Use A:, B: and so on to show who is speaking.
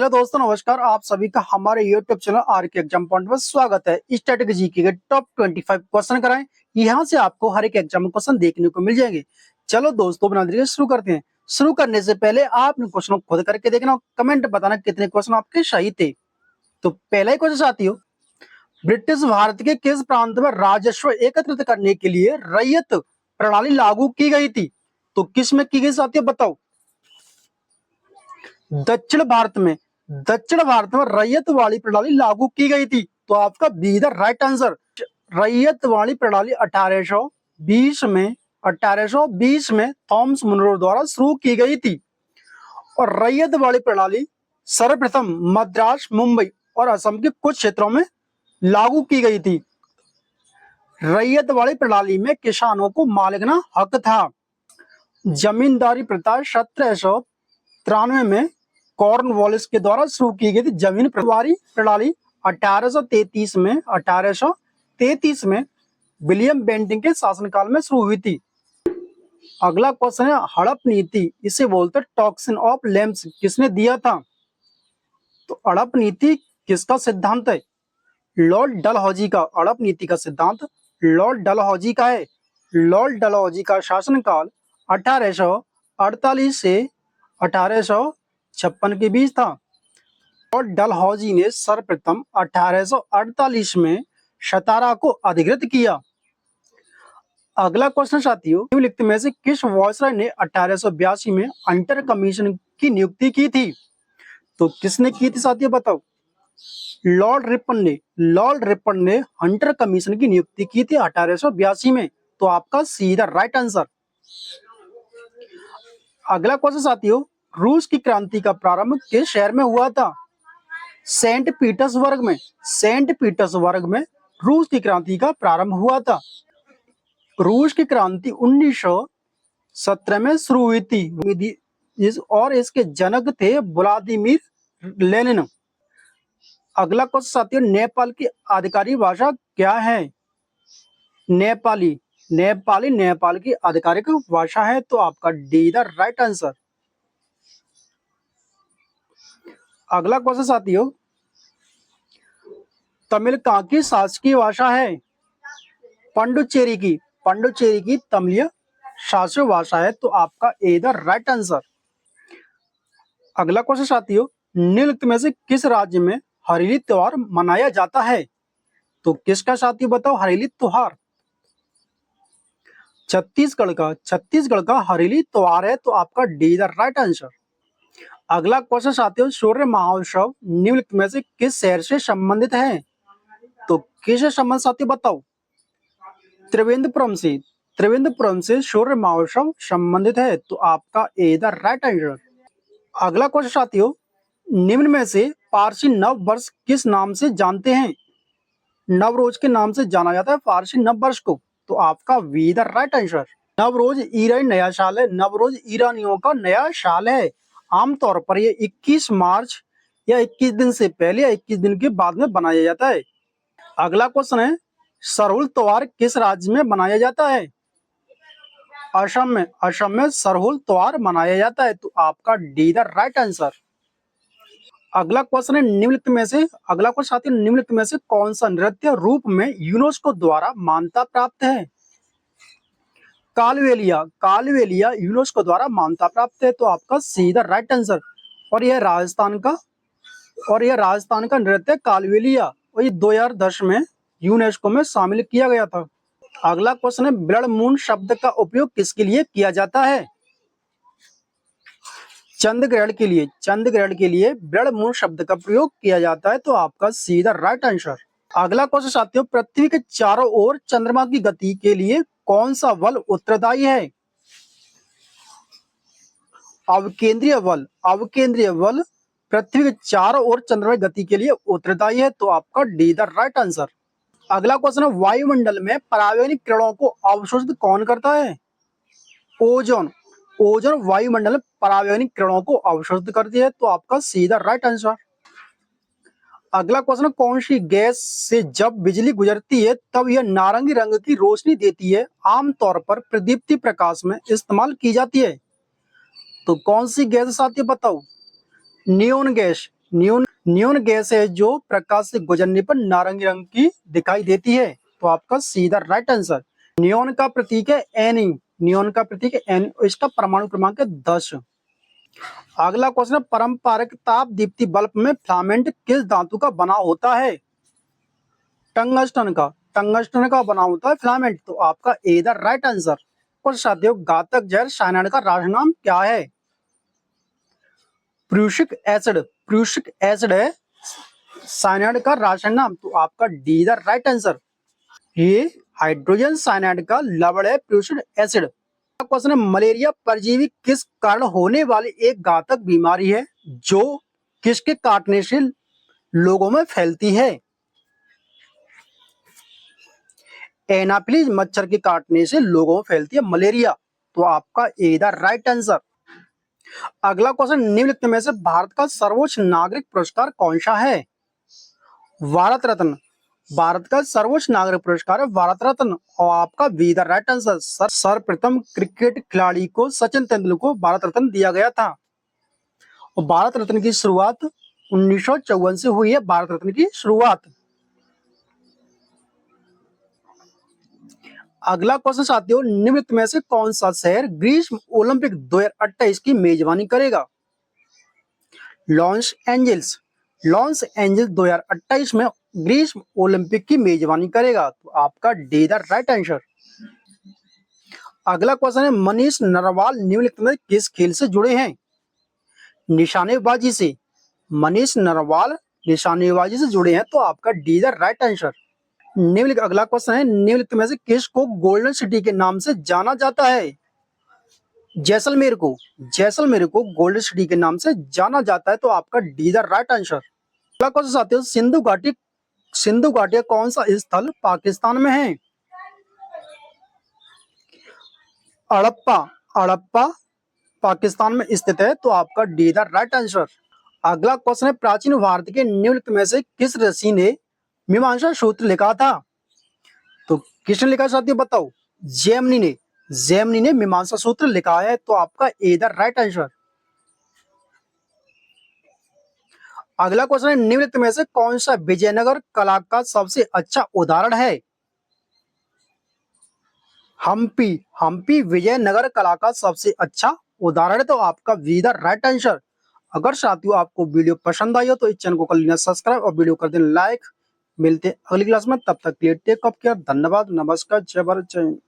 A: Hello दोस्तों, नमस्कार। आप सभी का हमारे यूट्यूब चैनल आर के एग्जाम पॉइंट में स्वागत है। स्टैटिक जीके के टॉप 25 क्वेश्चन कराएं। यहाँ से आपको हर एक एग्जाम क्वेश्चन देखने को मिल जाएंगे। चलो दोस्तों, बना देरिए शुरू करते हैं। शुरू करने से पहले आपने क्वेश्चन खुद करके देखना और कमेंट बताना कितने क्वेश्चन आपके सही थे। तो पहला ही क्वेश्चन साथियों, ब्रिटिश भारत के किस प्रांत में राजस्व एकत्रित करने के लिए रैयत प्रणाली लागू की गई थी? तो किस में की गई साथियों, बताओ। दक्षिण भारत में रैयत वाली प्रणाली लागू की गई थी। तो आपका बी द राइट आंसर। रैयत वाली प्रणाली 1820 में थॉमस मुनरो द्वारा शुरू की गई थी। और रैयत वाली प्रणाली सर्वप्रथम मद्रास, मुंबई और असम के कुछ क्षेत्रों में लागू की गई थी। रैयत वाली प्रणाली में किसानों को मालिकाना हक था। जमींदारी प्रथा 1793 में कॉर्नवालिस के द्वारा शुरू की गई थी। जमीन प्रणाली 1833 में विलियम बेंटिंग के शासनकाल में शुरू हुई थी। अगला क्वेश्चन है हड़प नीति, इसे बोलते टॉक्सिन ऑफ लेम्स, किसने दिया था? तो हड़प नीति किसका सिद्धांत है? लॉर्ड डलहौजी का। हड़प नीति का सिद्धांत लॉर्ड डलहौजी का है। लॉर्ड डलहौजी का शासनकाल 1848 से 1856 के बीच था। लॉर्ड डलहौजी ने सर्वप्रथम 1848 में सतारा को अधिकृत किया। अगला क्वेश्चन साथियों, निम्नलिखित में से किस वायसराय ने 1882 में हंटर कमीशन की नियुक्ति की थी? तो किसने की थी साथियों, बताओ। लॉर्ड रिपन ने हंटर कमीशन की नियुक्ति की थी 1882 में। तो आपका सीधा राइट आंसर। अगला क्वेश्चन साथियों, रूस की क्रांति का प्रारंभ किस शहर में हुआ था? सेंट पीटर्सबर्ग में रूस की क्रांति का प्रारंभ हुआ था। रूस की क्रांति 1917 में शुरू हुई थी और इसके जनक थे व्लादिमीर लेनिन। अगला क्वेश्चन साथियों, नेपाल की आधिकारिक भाषा क्या है? नेपाल की आधिकारिक भाषा है। तो आपका डी द राइट आंसर। अगला क्वेश्चन साथियों, तमिल कहाँ की शासकीय भाषा है? पंडुचेरी की तमिल शासकीय भाषा है। तो आपका ए द राइट आंसर। अगला क्वेश्चन साथियों, निम्नलिखित में से किस राज्य में हरेली त्योहार मनाया जाता है? तो किसका साथियों, बताओ हरेली त्योहार। छत्तीसगढ़ का हरेली त्योहार है। तो आपका डी द राइट आंसर। अगला क्वेश्चन साथियों, सूर्य महोत्सव निम्नलिखित में से किस शहर से संबंधित है? तो किससे संबंध साथियों, बताओ। त्रिवेंद्रपुरम से सूर्य महोत्सव संबंधित है। तो आपका ए द राइट आंसर। अगला क्वेश्चन साथियों, निम्न में से पारसी नव वर्ष किस नाम से जानते हैं? नवरोज के नाम से जाना जाता है पारसी नव वर्ष को। तो आपका we the right answer. Navroz ईरानी नया साल है। नवरोज ईरानियों का नया साल है। आमतौर पर ये 21 मार्च या 21 दिन से पहले या 21 दिन के बाद में बनाया जाता है। अगला क्वेश्चन है, सरहुल त्योहार किस राज्य में मनाया जाता है? असम में सरहुल त्योहार मनाया जाता है। तो आपका डी द राइट आंसर। अगला क्वेश्चन है, निम्नलिखित में से कौन सा नृत्य रूप में यूनेस्को द्वारा मान्यता प्राप्त है? कालवेलिया यूनेस्को द्वारा मान्यता प्राप्त है। तो आपका सीधा राइट आंसर। और यह राजस्थान का नृत्य कालवेलिया, और ये 2010 में यूनेस्को में शामिल किया गया था। अगला क्वेश्चन है, ब्लड मून शब्द का उपयोग किसके लिए किया जाता है? चंद्रग्रहण के लिए ब्लड मून शब्द का प्रयोग किया जाता है। तो आपका सीधा राइट आंसर। अगला क्वेश्चन साथियों, पृथ्वी के चारों ओर चंद्रमा की गति के लिए कौन सा बल उत्तरदायी है? अवकेंद्रीय बल पृथ्वी के चारों ओर चंद्रमा की गति के लिए उत्तरदायी है। तो आपका डी द राइट आंसर। अगला क्वेश्चन है, वायुमंडल में परावैंगनिक किरणों को अवशोषित कौन करता है? ओजोन वायुमंडल में परावैंगनिक किरणों को अवशोषित करती है। तो आपका सीधा राइट आंसर। अगला क्वेश्चन, कौन सी गैस से जब बिजली गुजरती है तब यह नारंगी रंग की रोशनी देती है? आमतौर पर प्रदीप्ति प्रकाश में इस्तेमाल की जाती है। तो कौन सी गैस साथियों, बताओ। नियोन गैस नियोन गैस है जो प्रकाश से गुजरने पर नारंगी रंग की दिखाई देती है, तो आपका सीधा राइट आंसर। नियोन का प्रतीक है एन। नियोन का प्रतीक है एन, इसका परमाणु क्रमांक है 10। अगला क्वेश्चन है, पारंपरिक ताप दीप्ति बल्ब में फिलामेंट किस धातु का बना होता है? टंगस्टन का। टंगस्टन का बना होता है फिलामेंट, तो आपका ए द राइट आंसर। क्वेश्चन साथियों, घातक जहर साइनाइड का राष्ट्रीय नाम क्या है? Prussic acid. प्रूसिक एसिड है साइनाइड का राष्ट्रीय नाम, तो आपका डी द राइट आंसर। ये हाइड्रोजन साइनाइड का लवण है प्रूसिक एसिड। क्वेश्चन है, मलेरिया परजीवी किस कारण होने वाली एक घातक बीमारी है जो किसके काटने से लोगों में फैलती है? एनाफिलीज मच्छर के काटने से लोगों में फैलती है मलेरिया, तो आपका ए द राइट आंसर। अगला क्वेश्चन, निम्नलिखित में से भारत का सर्वोच्च नागरिक पुरस्कार कौन सा है? भारत रत्न। भारत का सर्वोच्च नागरिक पुरस्कार है भारत रत्न, और आपका बी द राइट आंसर। सर्वप्रथम क्रिकेट खिलाड़ी को सचिन तेंदुलकर को भारत रत्न दिया गया था, और भारत रत्न की शुरुआत 1954 से हुई है। भारत रत्न की शुरुआत। अगला क्वेश्चन साथियों, निम्नलिखित में से कौन सा शहर ग्रीष्म ओलंपिक 2028 की मेजबानी करेगा? Los Angeles. लॉस एंजल्स 2028 में ग्रीष्म ओलंपिक की मेजबानी करेगा, तो आपका डी द राइट आंसर। अगला क्वेश्चन है, मनीष नरवाल निम्नलिखित में किस खेल से जुड़े हैं? निशानेबाजी से। मनीष नरवाल निशानेबाजी से जुड़े हैं, तो आपका डी द राइट आंसर। निम्नलिखित अगला क्वेश्चन है, निम्नलिखित में से किस को गोल्डन सिटी के नाम से जाना जाता है? जैसलमेर को। जैसलमेर को गोल्डन सिटी के नाम से जाना जाता है, तो आपका डी द राइट आंसर। अगला क्वेश्चन साथियों, सिंधु घाटी कौन सा स्थल पाकिस्तान में है? हड़प्पा। हड़प्पा पाकिस्तान में स्थित है, तो आपका डी द राइट आंसर। अगला क्वेश्चन है, प्राचीन भारत के निम्नलिखित में से किस ऋषि ने मीमांसा सूत्र लिखा था? तो किसने लिखा साथियों बताओ? जैमिनी ने। जैमिनी ने मीमांसा सूत्र लिखा है, तो आपका ए द राइट आंसर। अगला क्वेश्चन है, निम्नलिखित में से कौन सा विजयनगर कला का सबसे अच्छा उदाहरण है? हम्पी। हम्पी विजयनगर कला का सबसे अच्छा उदाहरण है, तो आपका बी द राइट आंसर। अगर साथियों आपको वीडियो पसंद आई हो तो इस चैनल को कर लेना सब्सक्राइब और वीडियो कर देना लाइक। मिलते हैं अगली क्लास में, तब तक के लिए टेक अप केयर। धन्यवाद, नमस्कार, जय भारत, जय हिंद।